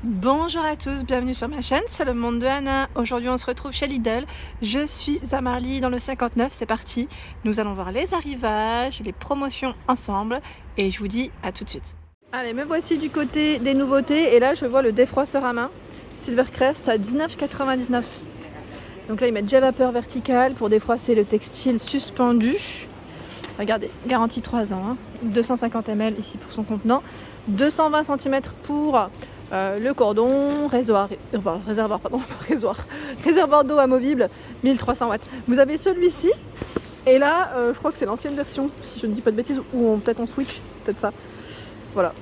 Bonjour à tous, bienvenue sur ma chaîne, c'est le monde de Anna. Aujourd'hui on se retrouve chez Lidl. Je suis à Marly dans le 59, c'est parti. Nous allons voir les arrivages, les promotions ensemble et je vous dis à tout de suite. Allez, me voici du côté des nouveautés et là je vois le défroisseur à main Silvercrest à 19,99 €. Donc là ils mettent jet vapeur vertical pour défroisser le textile suspendu. Regardez, garantie 3 ans, 250 ml ici pour son contenant, 220 cm pour le cordon, réservoir d'eau amovible, 1300 watts. Vous avez celui-ci, et là, je crois que c'est l'ancienne version, si je ne dis pas de bêtises, ou peut-être on switch, peut-être ça. Voilà.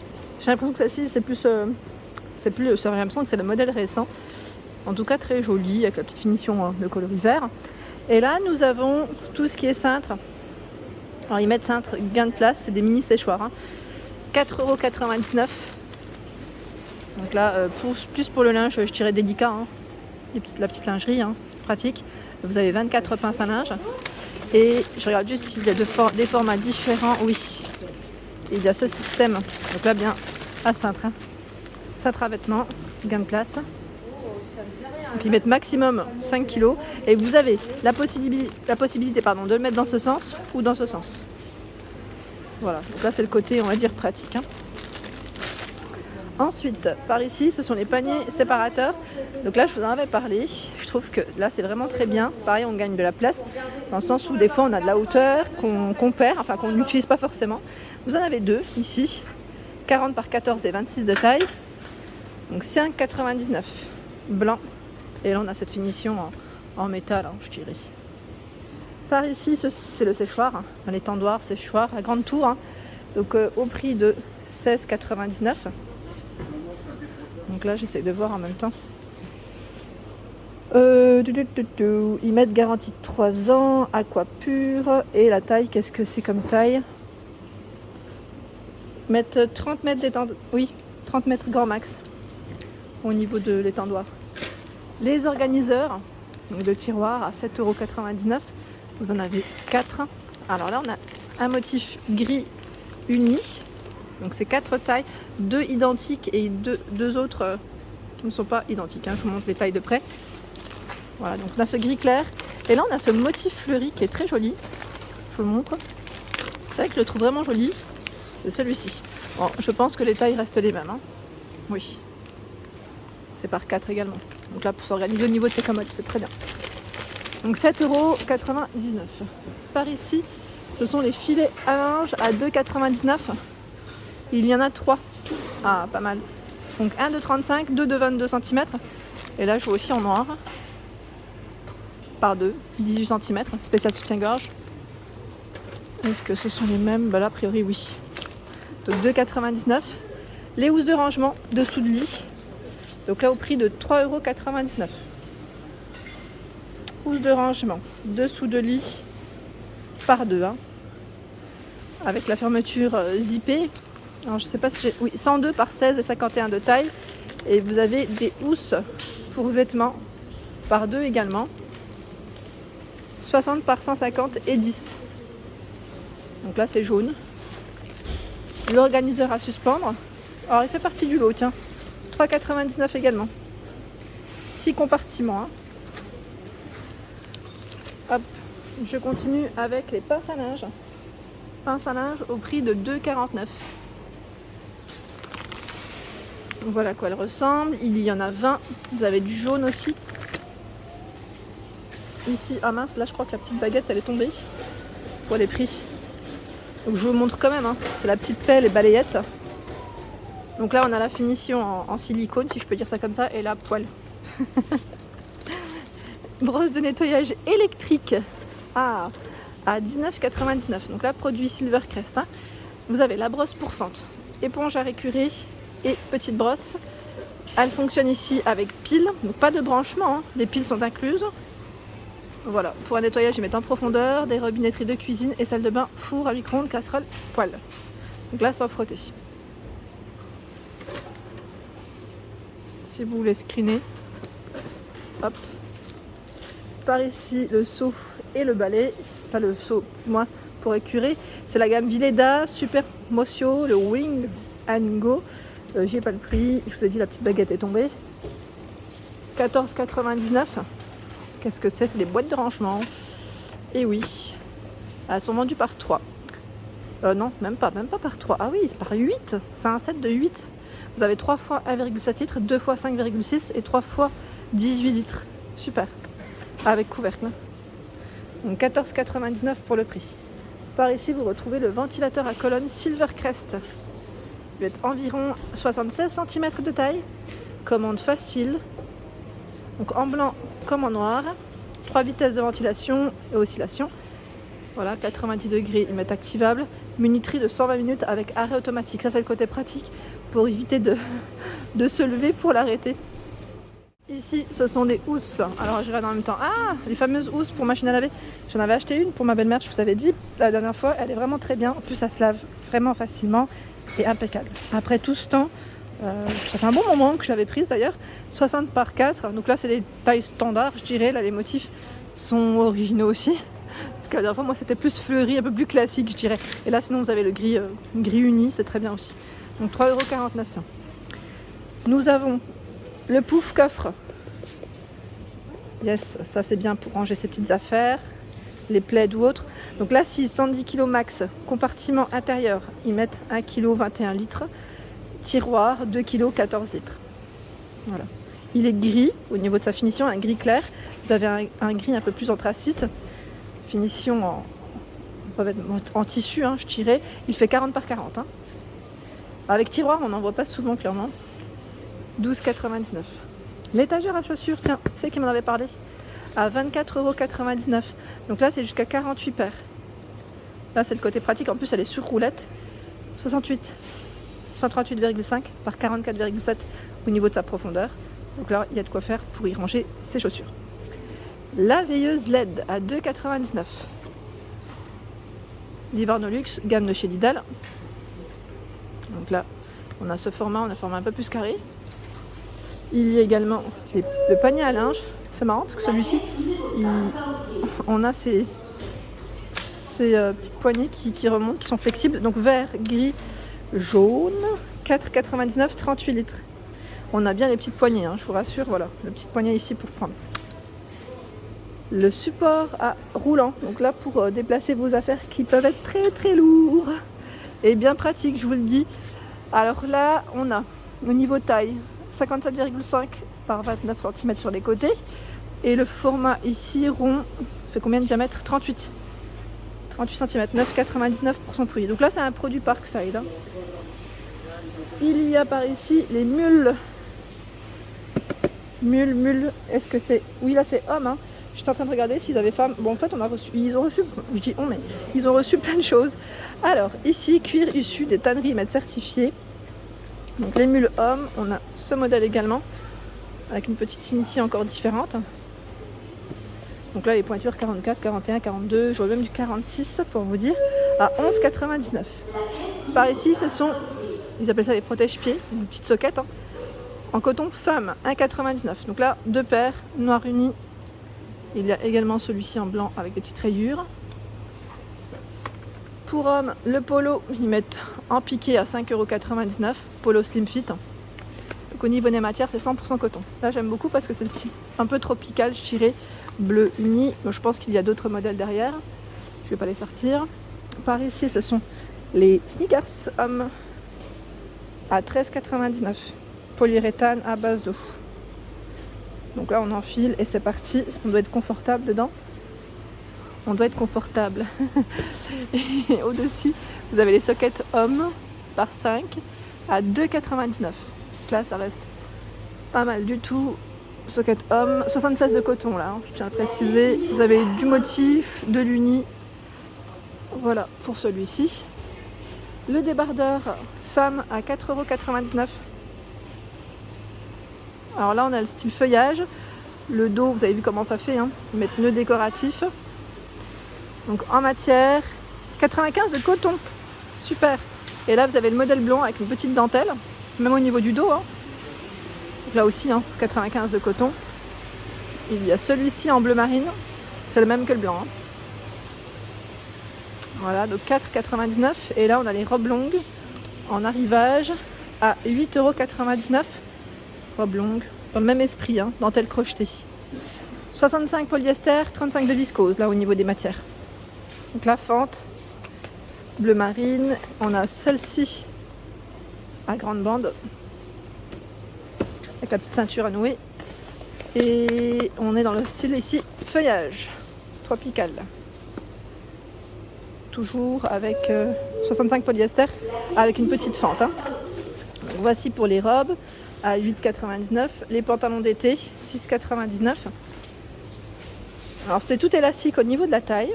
J'ai l'impression que celle-ci, c'est plus, j'ai l'impression que c'est le modèle récent. En tout cas, très joli, avec la petite finition de coloris vert. Et là, nous avons tout ce qui est cintre. Alors, ils mettent cintre, gain de place, c'est des mini séchoirs. 4,99 €. Donc là, plus pour le linge, je dirais délicat, la petite lingerie, c'est pratique. Vous avez 24 pinces à linge. Et je regarde juste s'il y a des formats différents. Oui, et il y a ce système. Donc là, bien à cintre. Cintre à vêtements, gain de place. Donc ils mettent maximum 5 kg. Et vous avez la possibilité de le mettre dans ce sens ou dans ce sens. Voilà, donc là c'est le côté, on va dire, pratique. Ensuite, par ici, ce sont les paniers séparateurs. Donc là, je vous en avais parlé. Je trouve que là, c'est vraiment très bien. Pareil, on gagne de la place, dans le sens où des fois, on a de la hauteur qu'on perd, enfin qu'on n'utilise pas forcément. Vous en avez deux ici, 40 par 14 et 26 de taille. Donc 5,99 € blanc. Et là, on a cette finition en métal, je dirais. Par ici, c'est le séchoir, l'étendoir, séchoir à grande tour. Donc au prix de 16,99 €. Donc là, j'essaie de voir en même temps. Ils mettent garantie de 3 ans, aqua pur. Et la taille, qu'est-ce que c'est comme taille? Ils mettent 30 mètres d'étendoir. Oui, 30 mètres grand max au niveau de l'étendoir. Les organiseurs, donc de tiroirs à 7,99 €. Vous en avez 4. Alors là, on a un motif gris uni. Donc c'est 4 tailles, 2 identiques et deux autres qui ne sont pas identiques. Je vous montre les tailles de près. Voilà, donc on a ce gris clair. Et là on a ce motif fleuri qui est très joli. Je vous le montre. C'est vrai que je le trouve vraiment joli. C'est celui-ci. Bon, je pense que les tailles restent les mêmes. Oui. C'est par 4 également. Donc là pour s'organiser au niveau de ses commodes, c'est très bien. Donc 7,99 €. Par ici, ce sont les filets à linge à 2,99 €. Il y en a 3. Ah, pas mal. Donc un de 35, 2 de 22 cm. Et là, je vois aussi en noir. Par 2, 18 cm. Spécial soutien-gorge. Est-ce que ce sont les mêmes? Bah là, a priori, oui. Donc 2,99 €. Les housses de rangement dessous de lit. Donc là, au prix de 3,99 €. Housse de rangement dessous de lit par 2. Avec la fermeture zippée. Alors je sais pas si j'ai... Oui, 102 par 16 et 51 de taille. Et vous avez des housses pour vêtements par 2 également. 60 par 150 et 10. Donc là c'est jaune. L'organiseur à suspendre. Alors il fait partie du lot, tiens. 3,99 € également. 6 compartiments. Hop, je continue avec les pinces à linge. Pince à linge au prix de 2,49 €. Voilà à quoi elle ressemble. Il y en a 20. Vous avez du jaune aussi. Ici, ah mince, là je crois que la petite baguette elle est tombée. Pour les prix. Donc je vous montre quand même. C'est la petite pelle et balayette. Donc là on a la finition en silicone, si je peux dire ça comme ça, et la poêle. Brosse de nettoyage électrique. Ah, à 19,99 €. Donc là, produit Silvercrest. Vous avez la brosse pour fente, éponge à récurer et petite brosse. Elle fonctionne ici avec pile, donc pas de branchement. Les piles sont incluses. Voilà, pour un nettoyage, ils mettent en profondeur, des robinetteries de cuisine et salle de bain, four à micro-ondes, casserole, poêle. Donc là, sans frotter. Si vous voulez screener, hop. Par ici, le seau et le balai. Enfin, le seau, moi, pour écurer. C'est la gamme Vileda, Super Mocio, le Wing and Go. J'y ai pas le prix, je vous ai dit la petite baguette est tombée. 14,99. Qu'est-ce que c'est? C'est des boîtes de rangement. Et oui, elles sont vendues par 3. Non, même pas par 3. Ah oui, c'est par 8. C'est un set de 8. Vous avez 3 fois 1,7 litres, 2 fois 5,6 et 3 fois 18 litres. Super. Avec couvercle. Donc 14,99 pour le prix. Par ici, vous retrouvez le ventilateur à colonne Silvercrest. Il va être environ 76 cm de taille. Commande facile. Donc en blanc comme en noir. 3 vitesses de ventilation et oscillation. Voilà, 90 degrés, ils mettent activable. Minuterie de 120 minutes avec arrêt automatique. Ça, c'est le côté pratique pour éviter de se lever pour l'arrêter. Ici, ce sont des housses. Alors, je regarde en même temps. Ah, les fameuses housses pour machine à laver. J'en avais acheté une pour ma belle-mère, je vous avais dit la dernière fois. Elle est vraiment très bien. En plus, ça se lave vraiment facilement et impeccable. Après tout ce temps, ça fait un bon moment que je l'avais prise d'ailleurs. 60 par 4. Donc là, c'est des tailles standards, je dirais. Là, les motifs sont originaux aussi. Parce que la dernière fois, moi, c'était plus fleuri, un peu plus classique, je dirais. Et là, sinon, vous avez le gris uni, c'est très bien aussi. Donc 3,49 €. Nous avons le pouf coffre. Yes, ça c'est bien pour ranger ses petites affaires, les plaids ou autres. Donc là, 110 kg max, compartiment intérieur, ils mettent 1 kg 21 litres. Tiroir, 2 kg 14 litres. Voilà. Il est gris au niveau de sa finition, un gris clair. Vous avez un gris un peu plus anthracite. Finition en tissu, je dirais. Il fait 40 par 40. Avec tiroir, on n'en voit pas souvent clairement. 12,99 €. L'étagère à chaussures, tiens, c'est qui m'en avait parlé, à 24,99 €. Donc là, c'est jusqu'à 48 paires. Là, c'est le côté pratique. En plus, elle est sur roulette. 138,5 par 44,7 au niveau de sa profondeur. Donc là, il y a de quoi faire pour y ranger ses chaussures. La veilleuse LED à 2,99 €. Livornolux, gamme de chez Lidl. Donc là, on a ce format, on a un format un peu plus carré. Il y a également le panier à linge. C'est marrant parce que celui-ci, on a ces petites poignées qui remontent, qui sont flexibles. Donc vert, gris, jaune. 4,99 €, 38 litres. On a bien les petites poignées, je vous rassure. Voilà, le petit poignet ici pour prendre. Le support à roulant. Donc là, pour déplacer vos affaires qui peuvent être très très lourds. Et bien pratique, je vous le dis. Alors là, on a au niveau taille 57,5 par 29 cm sur les côtés. Et le format ici rond fait combien de diamètre? 38 cm, 9,99 € pour son prix. Donc là, c'est un produit Parkside. Il y a par ici les mules. Mules, est-ce que c'est... Oui, là, c'est homme. J'étais en train de regarder s'ils avaient femmes. Bon, en fait, ils ont reçu, je dis on, mais ils ont reçu plein de choses. Alors, ici, cuir issu des tanneries maîtres certifiées. Donc, les mules hommes, on a ce modèle également, avec une petite finition encore différente. Donc là, les pointures 44, 41, 42, je vois même du 46 pour vous dire, à 11,99 €. Par ici, ce sont, ils appellent ça des protège-pieds, une petite soquette, en coton femme, 1,99 €. Donc là, 2 paires, noir uni. Il y a également celui-ci en blanc avec des petites rayures. Pour hommes, le polo, ils mettent en piqué à 5,99 €, polo slim fit. Donc au niveau des matières, c'est 100% coton. Là, j'aime beaucoup parce que c'est le style un peu tropical, je dirais, bleu uni. Donc, je pense qu'il y a d'autres modèles derrière. Je ne vais pas les sortir. Par ici, ce sont les sneakers hommes à 13,99 €. Polyuréthane à base d'eau. Donc là, on enfile et c'est parti. On doit être confortable dedans. On doit être confortable. Et au-dessus, vous avez les sockets hommes par 5 à 2,99 €. Donc là, ça reste pas mal du tout. Socket homme, 76 de coton là, je tiens à préciser. Vous avez du motif, de l'uni. Voilà pour celui-ci. Le débardeur femme à 4,99 €. Alors là, on a le style feuillage. Le dos, vous avez vu comment ça fait. Ils mettent nœud décoratif. Donc en matière, 95 de coton. Super. Et là, vous avez le modèle blanc avec une petite dentelle. Même au niveau du dos. Donc là aussi, 95 de coton. Il y a celui-ci en bleu marine. C'est le même que le blanc. Voilà, donc 4,99 €. Et là, on a les robes longues en arrivage. à 8,99 €. Robe longue, dans le même esprit, hein, dentelle crochetée. 65 polyester, 35 de viscose, là au niveau des matières. Donc la fente, bleu marine. On a celle-ci à grande bande, avec la petite ceinture à nouer. Et on est dans le style ici, feuillage, tropical. Toujours avec 65 polyester, avec une petite fente. Hein. Donc voici pour les robes, à 8,99 €. Les pantalons d'été, 6,99 €. Alors c'est tout élastique au niveau de la taille.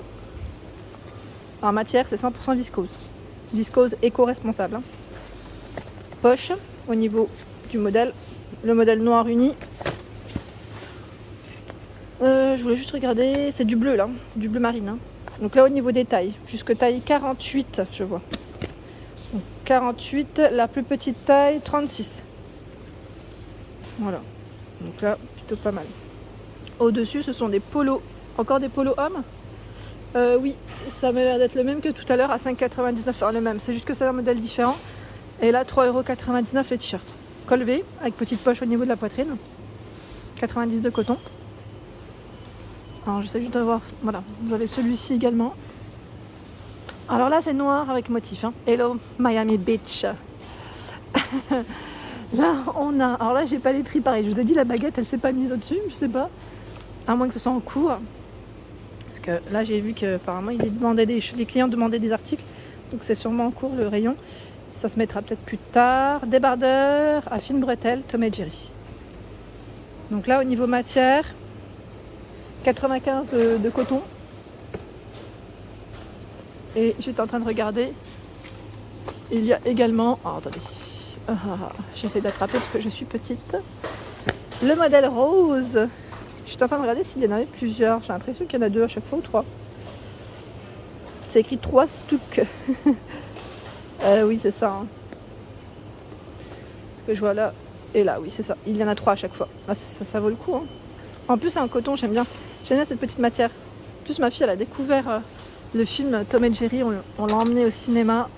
En matière, c'est 100% viscose. Viscose éco-responsable. Hein. Poche au niveau du modèle. Le modèle noir uni. Je voulais juste regarder. C'est du bleu là. C'est du bleu marine. Hein. Donc là au niveau des tailles. Jusque taille 48 je vois. Donc 48. La plus petite taille 36. Voilà. Donc là plutôt pas mal. Au-dessus ce sont des polos. Encore des polos hommes. Oui, ça m'a l'air d'être le même que tout à l'heure à 5,99 €. Enfin, le même, c'est juste que c'est un modèle différent. Et là, 3,99 € les t-shirts. Col V, avec petite poche au niveau de la poitrine. 90 de coton. Alors, j'essaie juste de voir. Voilà, vous avez celui-ci également. Alors là, c'est noir avec motif. Hein. Hello, Miami Beach. Là, on a. Alors là, j'ai pas les prix pareils. Je vous ai dit, la baguette, elle s'est pas mise au-dessus, je sais pas. À moins que ce soit en cours. Parce que là, j'ai vu qu'apparemment, les clients demandaient des articles. Donc, c'est sûrement en cours le rayon. Ça se mettra peut-être plus tard. Débardeur à fine bretelle, Tom & Jerry. Donc là, au niveau matière, 95 de coton. Et j'étais en train de regarder. Il y a également... Oh, attendez. J'essaie d'attraper parce que je suis petite. Le modèle rose. Je suis en train de regarder s'il y en avait plusieurs. J'ai l'impression qu'il y en a 2 à chaque fois ou 3. C'est écrit 3 stucs. Oui, c'est ça. Hein. Ce que je vois là et là, oui, c'est ça. Il y en a 3 à chaque fois. Ah, ça vaut le coup. Hein. En plus, c'est un coton, j'aime bien. J'aime bien cette petite matière. En plus, ma fille, elle a découvert le film Tom & Jerry. On l'a emmené au cinéma.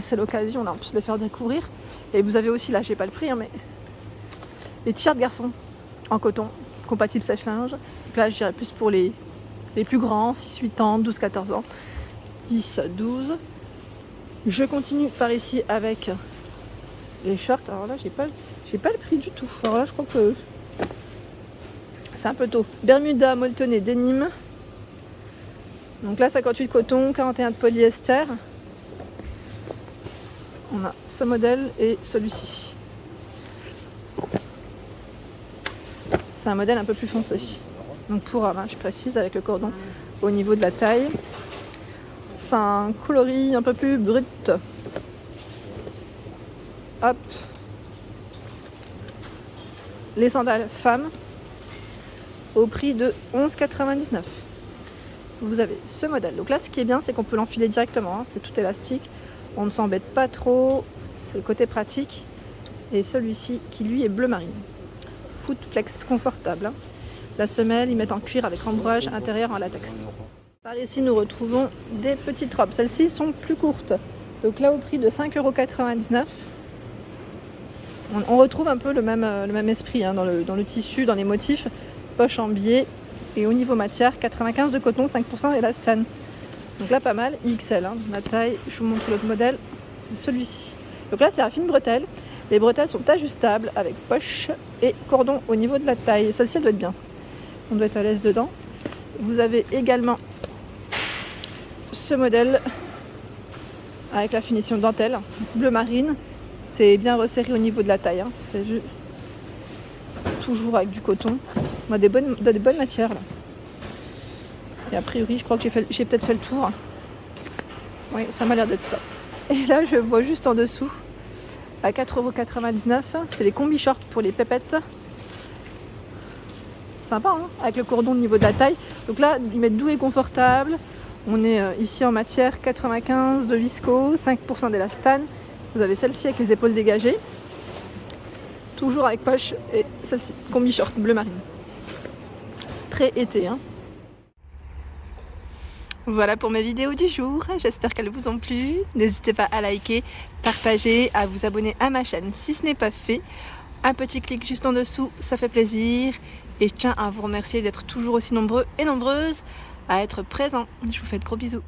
C'est l'occasion, là, en plus, de le faire découvrir. Et vous avez aussi, là, j'ai pas le prix, hein, mais les t-shirts garçons en coton. Compatible sèche-linge. Donc là, je dirais plus pour les plus grands, 6-8 ans, 12-14 ans, 10-12. Je continue par ici avec les shorts. Alors là, j'ai pas le prix du tout. Alors là, je crois que c'est un peu tôt. Bermuda molletonné denim. Donc là, 58 coton, 41 de polyester. On a ce modèle et celui-ci. C'est un modèle un peu plus foncé. Donc pour homme, hein, je précise, avec le cordon au niveau de la taille. C'est un coloris un peu plus brut. Hop. Les sandales femmes au prix de 11,99 €. Vous avez ce modèle. Donc là, ce qui est bien, c'est qu'on peut l'enfiler directement. Hein. C'est tout élastique. On ne s'embête pas trop. C'est le côté pratique. Et celui-ci qui lui est bleu marine. Foot flex confortable. Hein. La semelle, ils mettent en cuir avec rembrage intérieur en latex. Par ici, nous retrouvons des petites robes. Celles-ci sont plus courtes. Donc là, au prix de 5,99 €. On retrouve un peu le même esprit hein, dans le tissu, dans les motifs. Poche en biais. Et au niveau matière, 95 de coton, 5% élastane. Donc là, pas mal. XL. Hein. La taille, je vous montre l'autre modèle. C'est celui-ci. Donc là, c'est à fine bretelle. Les bretelles sont ajustables avec poche et cordon au niveau de la taille. Celle-ci, elle doit être bien. On doit être à l'aise dedans. Vous avez également ce modèle avec la finition dentelle, bleu marine. C'est bien resserré au niveau de la taille. Hein. C'est juste toujours avec du coton. On a des bonnes matières là. Et a priori, je crois que j'ai peut-être fait le tour. Oui, ça m'a l'air d'être ça. Et là, je vois juste en dessous, à 4,99 €, c'est les combi shorts pour les pépettes. Sympa, hein, avec le cordon au niveau de la taille. Donc là, ils mettent doux et confortable. On est ici en matière 95 de viscose, 5% d'élastane. Vous avez celle-ci avec les épaules dégagées. Toujours avec poche et celle-ci, combi short bleu marine. Très été, hein. Voilà pour mes vidéos du jour, j'espère qu'elles vous ont plu. N'hésitez pas à liker, partager, à vous abonner à ma chaîne si ce n'est pas fait. Un petit clic juste en dessous, ça fait plaisir. Et je tiens à vous remercier d'être toujours aussi nombreux et nombreuses à être présents. Je vous fais de gros bisous.